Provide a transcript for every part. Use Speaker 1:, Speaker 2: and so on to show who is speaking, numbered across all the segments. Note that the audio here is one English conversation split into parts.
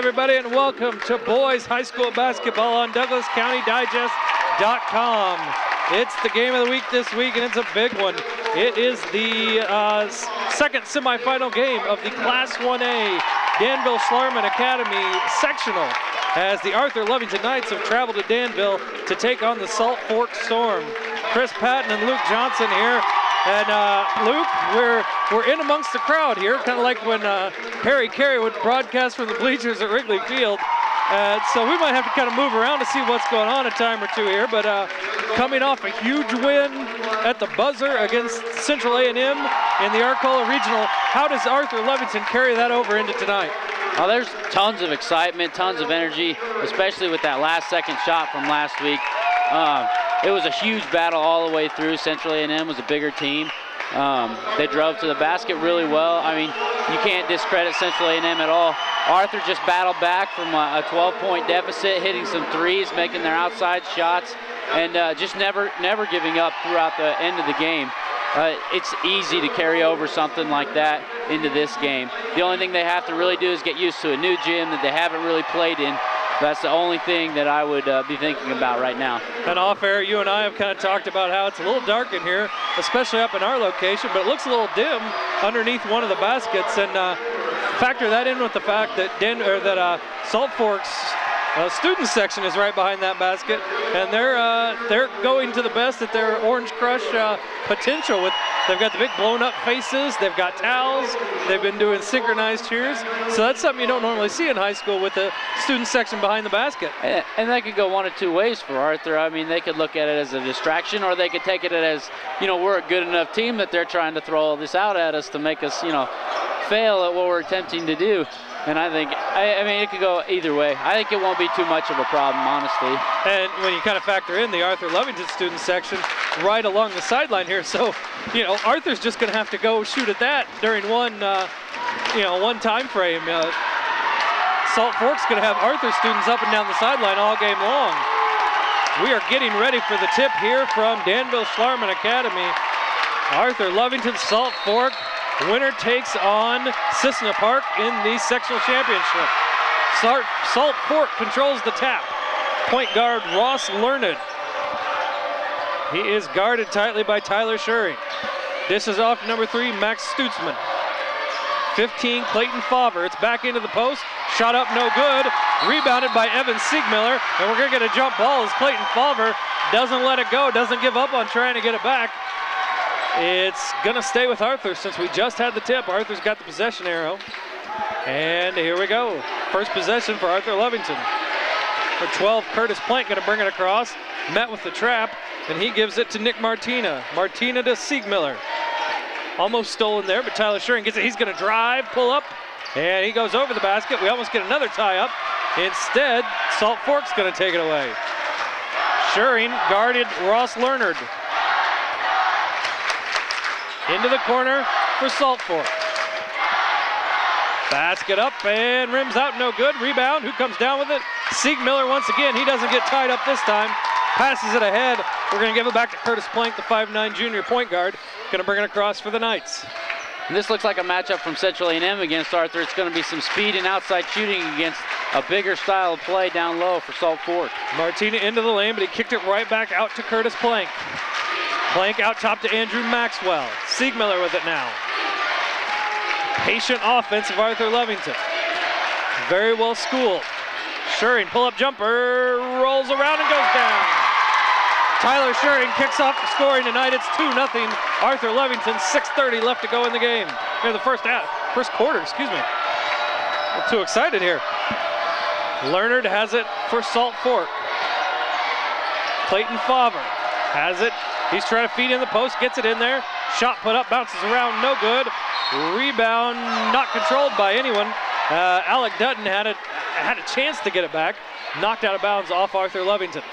Speaker 1: everybody, and welcome to boys high school basketball on DouglasCountyDigest.com. It's the game of the week this week, and it's a big one. It is the second semifinal game of the Class 1A Danville-Schlarman Academy sectional, as the Arthur-Lovington Knights have traveled to Danville to take on the Salt Fork Storm. Chris Patton and Luke Johnson here. And Luke, we're in amongst the crowd here, kind of like when Harry Carey would broadcast from the bleachers at Wrigley Field. So we might have to kind of move around to see what's going on a time or two here. But coming off a huge win at the buzzer against Central A&M in the Arcola Regional, how does Arthur-Lovington carry that over into tonight?
Speaker 2: Well, there's tons of excitement, tons of energy, especially with that last second shot from last week. It was a huge battle all the way through. Central A&M was a bigger team. They drove to the basket really well. I mean, you can't discredit Central A&M at all. Arthur just battled back from a 12-point deficit, hitting some threes, making their outside shots, and just never giving up throughout the end of the game. It's easy to carry over something like that into this game. The only thing they have to really do is get used to a new gym that they haven't really played in. That's the only thing that I would be thinking about right now. And
Speaker 1: off air, you and I have kind of talked about how it's a little dark in here, especially up in our location, but it looks a little dim underneath one of the baskets. And factor that in with the fact that Salt Fork's student section is right behind that basket, and they're going to the best at their Orange Crush potential. They've got the big blown up faces, they've got towels, they've been doing synchronized cheers. So that's something you don't normally see in high school with the student section behind the basket.
Speaker 2: And that could go one of two ways for Arthur. I mean, they could look at it as a distraction, or they could take it as, you know, we're a good enough team that they're trying to throw all this out at us to make us, you know, fail at what we're attempting to do. And I think, I mean, it could go either way. I think it won't be too much of a problem, honestly.
Speaker 1: And when you kind of factor in the Arthur-Lovington student section right along the sideline here, so, you know, Arthur's just going to have to go shoot at that during one time frame. Salt Fork's going to have Arthur students up and down the sideline all game long. We are getting ready for the tip here from Danville-Schlarman Academy. Arthur-Lovington, Salt Fork. Winner takes on Cissna Park in the sectional championship. Salt Fork controls the tap. Point guard Ross Learned. He is guarded tightly by Tyler Schuring. This is off number 3, Max Stutzman. 15, Clayton Favre. It's back into the post. Shot up, no good. Rebounded by Evan Siegmiller. And we're going to get a jump ball as Clayton Favre doesn't let it go, doesn't give up on trying to get it back. It's going to stay with Arthur since we just had the tip. Arthur's got the possession arrow. And here we go. First possession for Arthur-Lovington. For 12, Curtis Plank going to bring it across. Met with the trap, and he gives it to Nick Martina. Martina to Siegmiller. Almost stolen there, but Tyler Schuring gets it. He's going to drive, pull up, and he goes over the basket. We almost get another tie-up. Instead, Salt Fork's going to take it away. Schuring guarded Ross Learned. Into the corner for Salt Fork. Basket up and rims out, no good. Rebound, who comes down with it? Siegmiller once again. He doesn't get tied up this time. Passes it ahead. We're going to give it back to Curtis Plank, the 5'9" junior point guard. Going to bring it across for the Knights.
Speaker 2: And this looks like a matchup from Central A&M against Arthur. It's going to be some speed and outside shooting against a bigger style of play down low for Salt Fork.
Speaker 1: Martina into the lane, but he kicked it right back out to Curtis Plank. Plank out top to Andrew Maxwell. Siegmiller with it now. Patient offense of Arthur-Lovington. Very well schooled. Schuring, pull-up jumper, rolls around and goes down. Tyler Schuring kicks off the scoring tonight. It's 2-0. Arthur-Lovington, 6:30 left to go in the game. Here, the first quarter, excuse me. I'm too excited here. Learned has it for Salt Fork. Clayton Favre has it. He's trying to feed in the post, gets it in there. Shot put up, bounces around, no good. Rebound not controlled by anyone. Alec Dutton had a chance to get it back. Knocked out of bounds off Arthur-Lovington.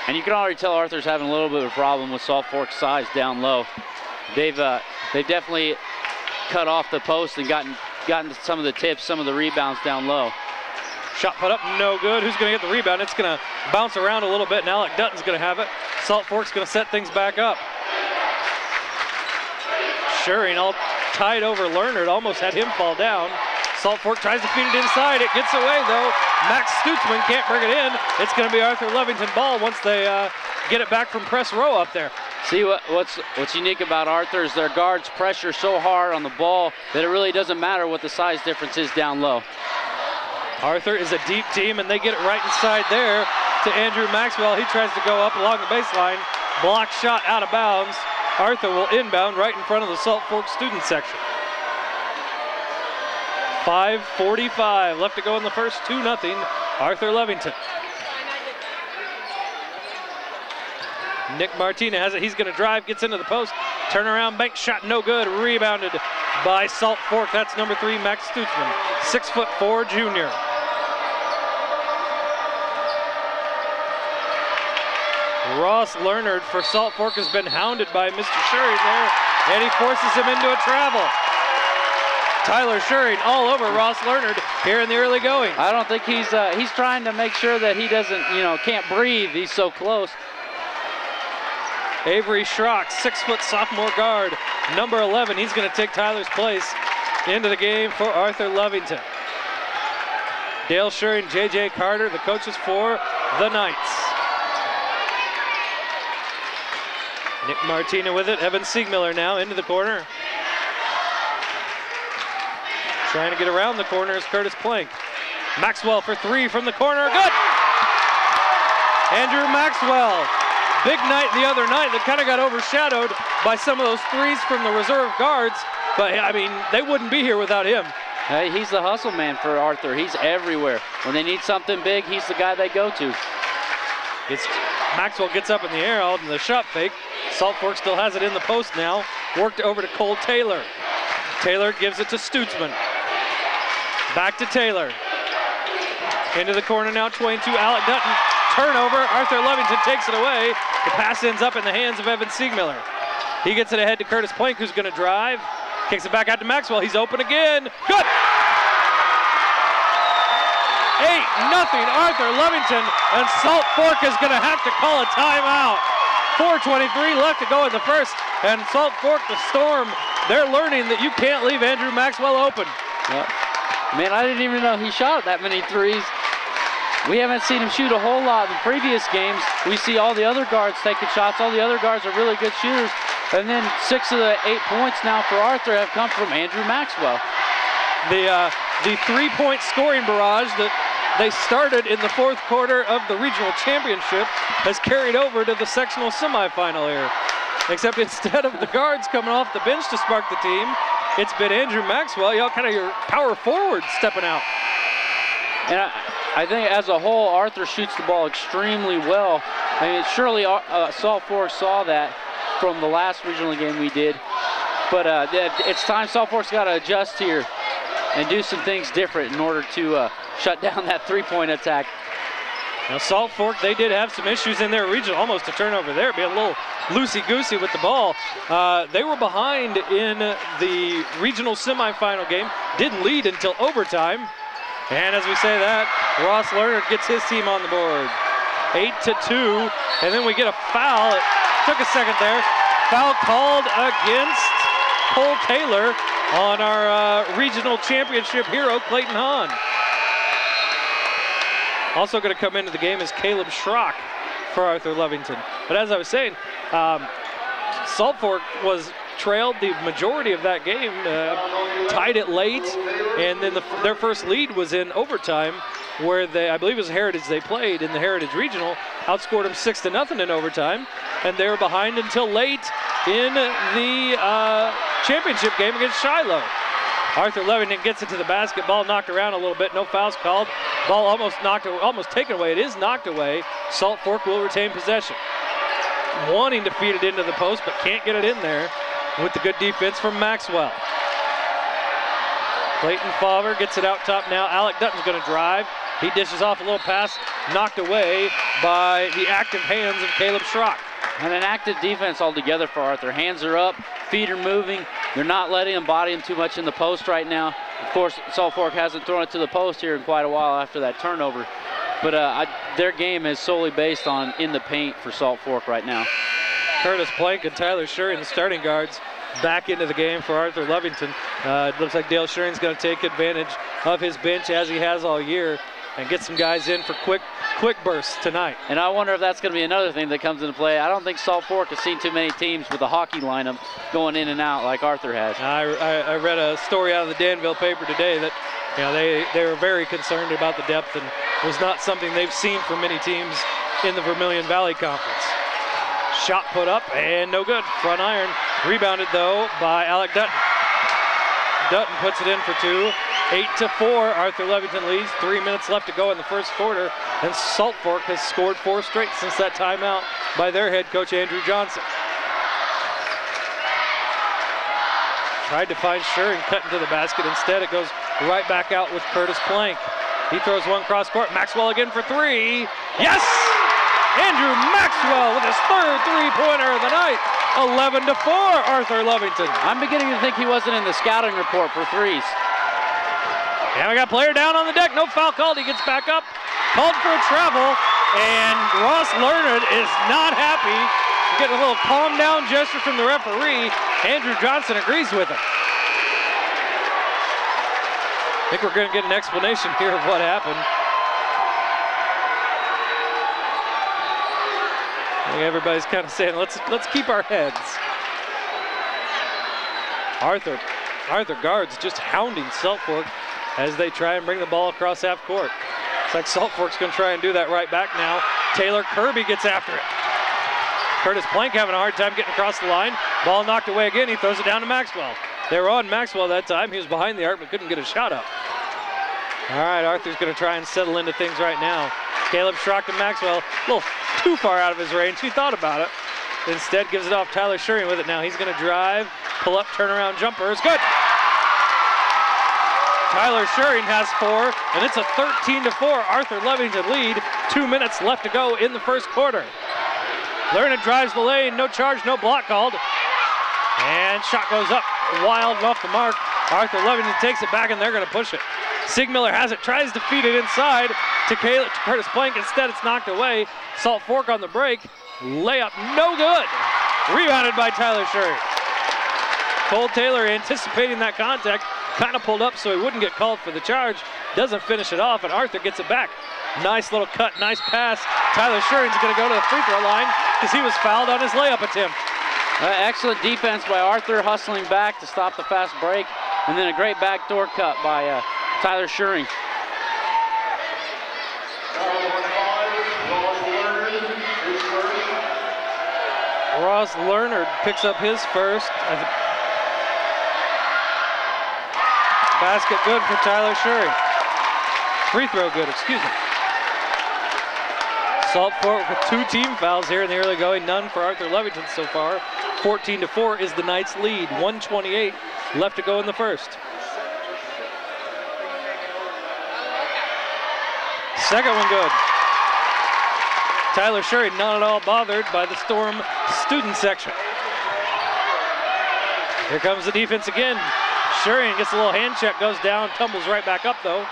Speaker 2: And you can already tell Arthur's having a little bit of a problem with Salt Fork's size down low. They've definitely cut off the post and gotten some of the tips, some of the rebounds down low.
Speaker 1: Shot put up, no good. Who's going to get the rebound? It's going to bounce around a little bit, and Alec Dutton's going to have it. Salt Fork's going to set things back up. Schuring all tied over Learned, almost had him fall down. Salt Fork tries to feed it inside. It gets away, though. Max Stutzman can't bring it in. It's going to be Arthur-Lovington ball once they get it back from press row up there.
Speaker 2: See, what's unique about Arthur is their guards pressure so hard on the ball that it really doesn't matter what the size difference is down low.
Speaker 1: Arthur is a deep team, and they get it right inside there to Andrew Maxwell. He tries to go up along the baseline. Block shot out of bounds. Arthur will inbound right in front of the Salt Fork student section. 5:45 left to go in the first. 2-0 Arthur-Lovington. Nick Martina has it. He's going to drive, gets into the post. Turnaround bank shot, no good. Rebounded by Salt Fork. That's number 3, Max Stutzman, 6'4" junior. Ross Leonard for Salt Fork has been hounded by Mr. Shuring there, and he forces him into a travel. Tyler Shuring all over Ross Leonard here in the early going.
Speaker 2: I don't think he's trying to make sure that he doesn't, can't breathe. He's so close.
Speaker 1: Avery Schrock, 6' sophomore guard, number 11. He's going to take Tyler's place into the game for Arthur-Lovington. Dale Shuring, J.J. Carter, the coaches for the Knights. Nick Martina with it. Evan Siegmiller now into the corner. Trying to get around the corner is Curtis Plank. Maxwell for 3 from the corner. Good! Andrew Maxwell. Big night the other night that kind of got overshadowed by some of those threes from the reserve guards. But, I mean, they wouldn't be here without him.
Speaker 2: Hey, he's the hustle man for Arthur. He's everywhere. When they need something big, he's the guy they go to.
Speaker 1: Maxwell gets up in the air out in the shot fake. Salt Fork still has it in the post now. Worked over to Cole Taylor. Taylor gives it to Stutzman. Back to Taylor. Into the corner now, 22, Alec Dutton. Turnover, Arthur-Lovington takes it away. The pass ends up in the hands of Evan Siegmiller. He gets it ahead to Curtis Plank, who's going to drive. Kicks it back out to Maxwell. He's open again. Good! 8-0 Arthur-Lovington, and Salt Fork is going to have to call a timeout. 4:23 left to go in the first, and Salt Fork, the Storm, they're learning that you can't leave Andrew Maxwell open.
Speaker 2: Yep. Man, I didn't even know he shot that many threes. We haven't seen him shoot a whole lot in previous games. We see all the other guards taking shots. All the other guards are really good shooters. And then 6 of the 8 points now for Arthur have come from Andrew Maxwell.
Speaker 1: The three-point scoring barrage that they started in the fourth quarter of the regional championship has carried over to the sectional semifinal here. Except instead of the guards coming off the bench to spark the team, it's been Andrew Maxwell, kind of your power forward stepping out.
Speaker 2: And I think as a whole, Arthur shoots the ball extremely well. I mean, surely Salt Fork saw that from the last regional game we did. But it's time Salt Fork's got to adjust here and do some things different in order to shut down that three-point attack.
Speaker 1: Now Salt Fork, they did have some issues in their regional, almost a turnover there, being a little loosey-goosey with the ball. They were behind in the regional semifinal game, didn't lead until overtime. And as we say that, Ross Leonard gets his team on the board. 8-2, and then we get a foul. It took a second there. Foul called against Cole Taylor on our regional championship hero, Clayton Hahn. Also going to come into the game is Caleb Schrock for Arthur-Lovington. But as I was saying, Salt Fork was trailed the majority of that game, tied it late, and then their first lead was in overtime, where I believe it was Heritage they played in the Heritage Regional, outscored them 6-0 in overtime, and they were behind until late in the championship game against Shiloh. Arthur-Lovington gets it to the basket, ball knocked around a little bit, no fouls called, ball almost taken away. It is knocked away. Salt Fork will retain possession. Wanting to feed it into the post, but can't get it in there with the good defense from Maxwell. Clayton Favre gets it out top now. Alec Dutton's going to drive. He dishes off a little pass, knocked away by the active hands of Caleb Schrock.
Speaker 2: And an active defense altogether for Arthur. Hands are up, feet are moving. They're not letting him body him too much in the post right now. Of course, Salt Fork hasn't thrown it to the post here in quite a while after that turnover. But their game is solely based on in the paint for Salt Fork right now.
Speaker 1: Curtis Plank and Tyler Shuring, the starting guards. back into the game for Arthur-Lovington. It looks like Dale Schuring's going to take advantage of his bench as he has all year and get some guys in for quick bursts tonight.
Speaker 2: And I wonder if that's going to be another thing that comes into play. I don't think Salt Fork has seen too many teams with a hockey lineup going in and out like Arthur has.
Speaker 1: I read a story out of the Danville paper today that they were very concerned about the depth, and was not something they've seen from many teams in the Vermilion Valley Conference. Shot put up and no good. Front iron. Rebounded though by Alec Dutton. Dutton puts it in for two. 8-4, Arthur-Lovington leads. 3 minutes left to go in the first quarter, and Salt Fork has scored 4 straight since that timeout by their head coach Andrew Johnson. Tried to find Schuring cutting to the basket. Instead, it goes right back out with Curtis Plank. He throws one cross court. Maxwell again for three. Yes! Andrew Maxwell with his third three-pointer of the night. 11-4, Arthur-Lovington.
Speaker 2: I'm beginning to think he wasn't in the scouting report for threes.
Speaker 1: And we got player down on the deck. No foul called. He gets back up. Called for a travel. And Ross Learned is not happy. Getting a little calm down gesture from the referee. Andrew Johnson agrees with him. I think we're going to get an explanation here of what happened. I think everybody's kind of saying, let's keep our heads. Arthur guards just hounding Salt Fork as they try and bring the ball across half court. Looks like Salt Fork's going to try and do that right back now. Taylor Kirby gets after it. Curtis Plank having a hard time getting across the line. Ball knocked away again. He throws it down to Maxwell. They were on Maxwell that time. He was behind the arc but couldn't get a shot up. All right, Arthur's going to try and settle into things right now. Caleb Schrock to Maxwell. A little too far out of his range. He thought about it. Instead gives it off. Tyler Schuring with it now. He's going to drive, pull up, turnaround jumper. It's good. Tyler Schuring has 4, and it's a 13-4 Arthur-Lovington lead. 2 minutes left to go in the first quarter. Lerner drives the lane, no charge, no block called. And shot goes up, wild and off the mark. Arthur-Lovington takes it back, and they're going to push it. Sigmiller has it, tries to feed it inside to Curtis Plank. Instead, it's knocked away. Salt Fork on the break. Layup, no good. Rebounded by Tyler Schuring. Cole Taylor anticipating that contact. Kind of pulled up so he wouldn't get called for the charge. Doesn't finish it off, and Arthur gets it back. Nice little cut, nice pass. Tyler Schuring's going to go to the free throw line because he was fouled on his layup attempt.
Speaker 2: Excellent defense by Arthur, hustling back to stop the fast break, and then a great backdoor cut by Tyler Schuring.
Speaker 1: Ross Lerner picks up his first. Basket good for Tyler Schuring. Free throw good, excuse me. Salt Fork with 2 team fouls here in the early going, none for Arthur-Lovington so far. 14-4 is the Knights' lead. 1:28 left to go in the first. Second one good. Tyler Schuring not at all bothered by the Storm student section. Here comes the defense again. Schuring gets a little hand check, goes down, tumbles right back up though.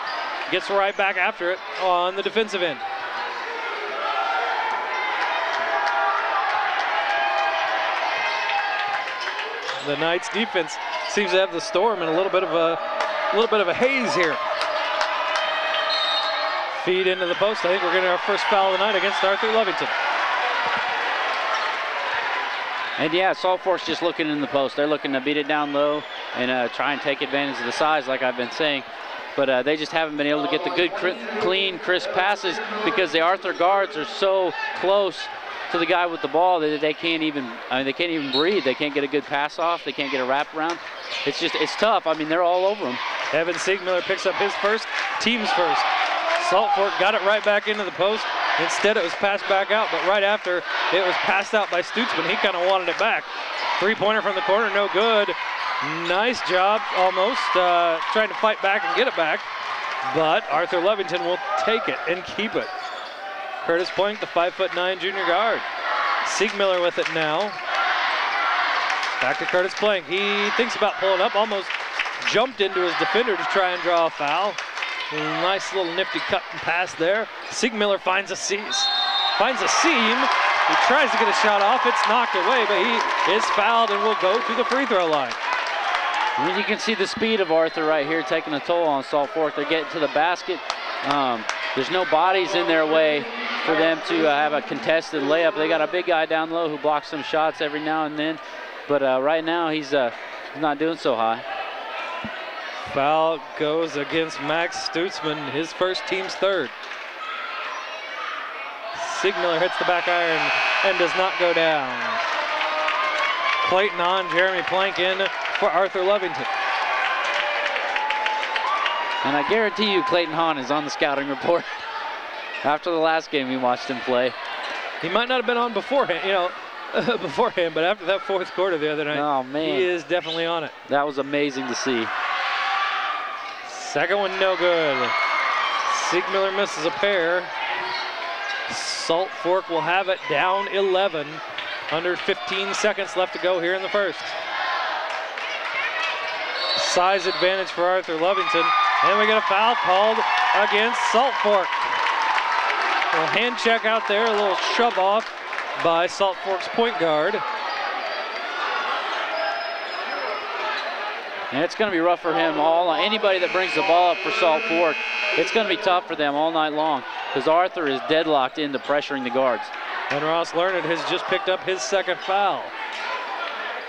Speaker 1: Gets right back after it on the defensive end. The Knights defense seems to have the Storm in a little bit of a haze here. Feed into the post. I think we're getting our first foul of the night against Arthur-Lovington.
Speaker 2: And yeah, Salt Fork's just looking in the post. They're looking to beat it down low and try and take advantage of the size, like I've been saying. But they just haven't been able to get the good, clean, crisp passes because the Arthur guards are so close to the guy with the ball that they can't even, they can't even breathe. They can't get a good pass off. They can't get a wraparound. It's tough. I mean, they're all over them.
Speaker 1: Evan Sigmiller picks up his first, team's first. Salt Fork got it right back into the post. Instead, it was passed back out, but right after, it was passed out by Stutzman. He kind of wanted it back. Three-pointer from the corner, no good. Nice job, almost, trying to fight back and get it back. But Arthur-Lovington will take it and keep it. Curtis Plank, the 5'9" junior guard. Sigmiller with it now. Back to Curtis Plank. He thinks about pulling up, almost jumped into his defender to try and draw a foul. Nice little nifty cut and pass there. Sigmiller finds a seam, He tries to get a shot off. It's knocked away, but he is fouled and will go to the free throw line.
Speaker 2: I mean, you can see the speed of Arthur right here taking a toll on Salt Fork. They're getting to the basket. There's no bodies in their way for them to have a contested layup. They got a big guy down low who blocks some shots every now and then, but right now he's not doing so high.
Speaker 1: Foul goes against Max Stutzman, his first, team's third. Siegmiller hits the back iron and does not go down. Clayton on, Jeremy Plank in for Arthur-Lovington.
Speaker 2: And I guarantee you Clayton Hahn is on the scouting report. After the last game we watched him play.
Speaker 1: He might not have been on beforehand, beforehand, but after that fourth quarter the other night,
Speaker 2: oh, man,
Speaker 1: he is definitely on it.
Speaker 2: That was amazing to see.
Speaker 1: Second one no good. Siegmiller misses a pair. Salt Fork will have it down 11. Under 15 seconds left to go here in the first. Size advantage for Arthur-Lovington. And we get a foul called against Salt Fork. A little hand check out there, a little shove off by Salt Fork's point guard.
Speaker 2: And it's going to be rough for him anybody that brings the ball up for Salt Fork, it's going to be tough for them all night long because Arthur is deadlocked into pressuring the guards.
Speaker 1: And Ross Learned has just picked up his second foul.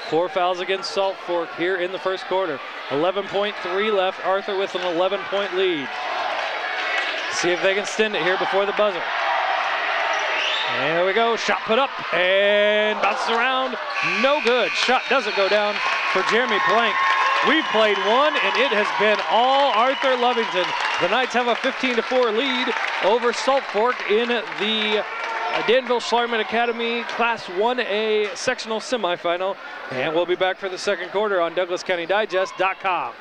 Speaker 1: 4 fouls against Salt Fork here in the first quarter. 11.3 left, Arthur with an 11-point lead. See if they can extend it here before the buzzer. And here we go, shot put up and bounces around, no good. Shot doesn't go down for Jeremy Plank. We've played one and it has been all Arthur-Lovington. The Knights have a 15-4 lead over Salt Fork in the Danville Schlarman Academy Class 1A sectional semifinal. And we'll be back for the second quarter on DouglasCountyDigest.com.